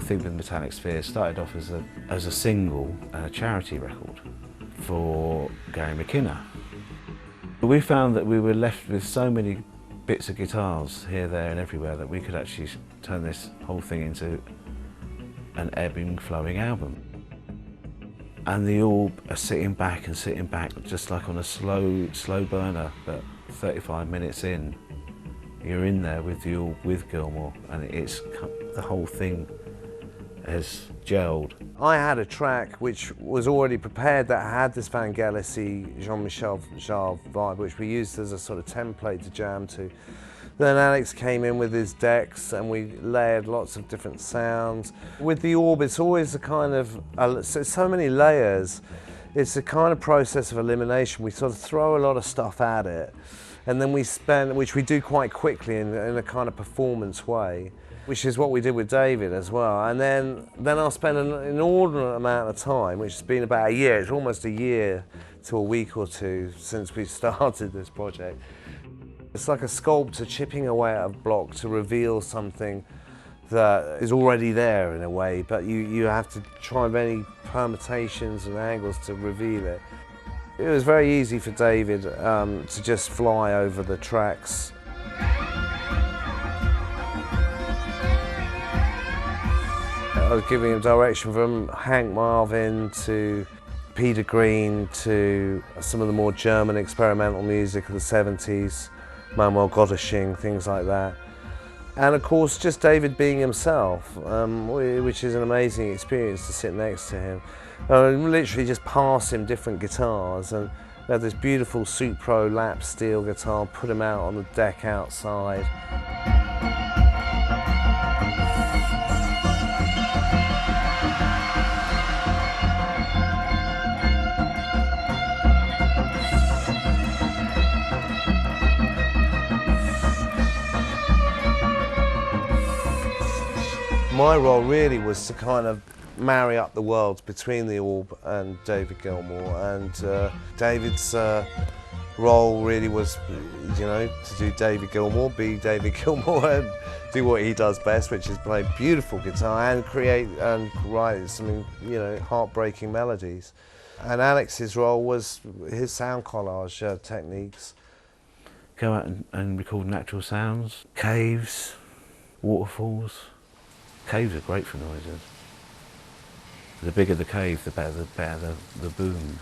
thing with Metallic Sphere started off as a single and a charity record for Gary McKenna. We found that we were left with so many bits of guitars here, there and everywhere that we could actually turn this whole thing into an ebbing, flowing album. And they all are sitting back, just like on a slow burner, but 35 minutes in, you're in there with Gilmour, and the whole thing has gelled. I had a track which was already prepared that had this Vangelis-y, Jean-Michel Jarre vibe, which we used as a sort of template to jam to. Then Alex came in with his decks and we layered lots of different sounds. With the Orb, it's always a kind of, so many layers. It's a kind of process of elimination. We sort of throw a lot of stuff at it, and then we spend, which we do quite quickly in a kind of performance way, which is what we did with David as well. And then I'll spend an inordinate amount of time, which has been about a year, it's almost a year to a week or two since we started this project. It's like a sculptor chipping away at a block to reveal something that is already there in a way, but you have to try many permutations and angles to reveal it. It was very easy for David to just fly over the tracks. I was giving him direction from Hank Marvin to Peter Green to some of the more German experimental music of the 70s, Manuel Godesching, things like that. And of course, just David being himself, which is an amazing experience to sit next to him. Literally just pass him different guitars, and we had this beautiful Supro lap steel guitar, put him out on the deck outside. My role really was to kind of marry up the worlds between the Orb and David Gilmour, and David's role really was, you know, to do David Gilmour, be David Gilmour, and do what he does best, which is play beautiful guitar and create and write some, you know, heartbreaking melodies. And Alex's role was his sound collage techniques. Go out and record natural sounds, caves, waterfalls. Caves are great for noises. The bigger the cave, the better the boom.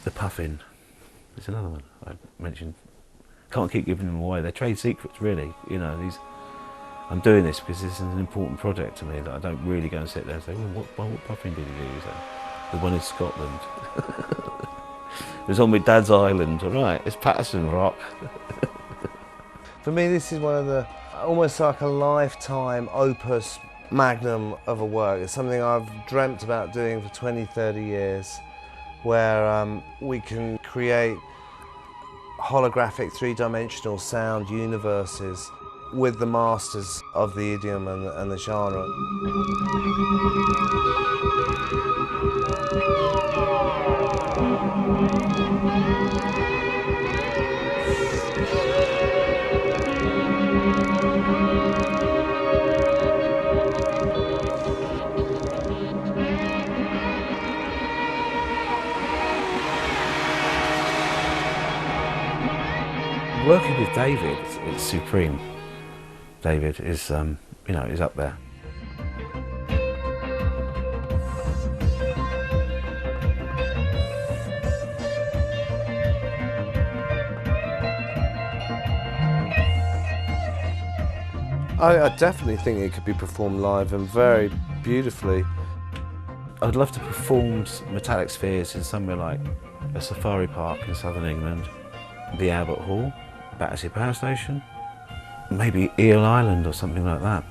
The puffin is another one I mentioned. Can't keep giving them away. They're trade secrets, really. You know, I'm doing this because this is an important project to me that I don't really go and sit there and say, well, what puffin did you use then? The one in Scotland. It was on my dad's island, all right. It's Patterson Rock. For me, this is one of the almost like a lifetime opus magnum of a work. It's something I've dreamt about doing for 20, 30 years, where we can create holographic three-dimensional sound universes with the masters of the idiom and the genre. Working with David, it's supreme. David is, you know, is up there. I definitely think it could be performed live and very beautifully. I'd love to perform Metallic Spheres in somewhere like a safari park in southern England, the Albert Hall, Battersea Power Station, maybe Eel Island or something like that,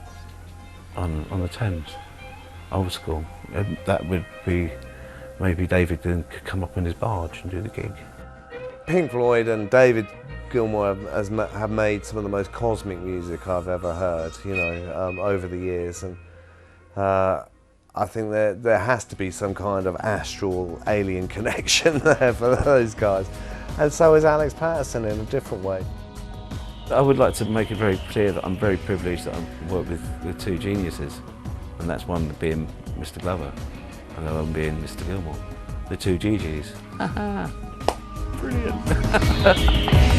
on the Thames, old school. That would be, maybe David then could come up in his barge and do the gig. Pink Floyd and David Gilmour have made some of the most cosmic music I've ever heard, you know, over the years, and I think there has to be some kind of astral alien connection there for those guys. And so is Alex Patterson in a different way. I would like to make it very clear that I'm very privileged that I work with two geniuses. and that's one being Mr. Glover and the other one being Mr. Gilmour. The two GGs. Brilliant.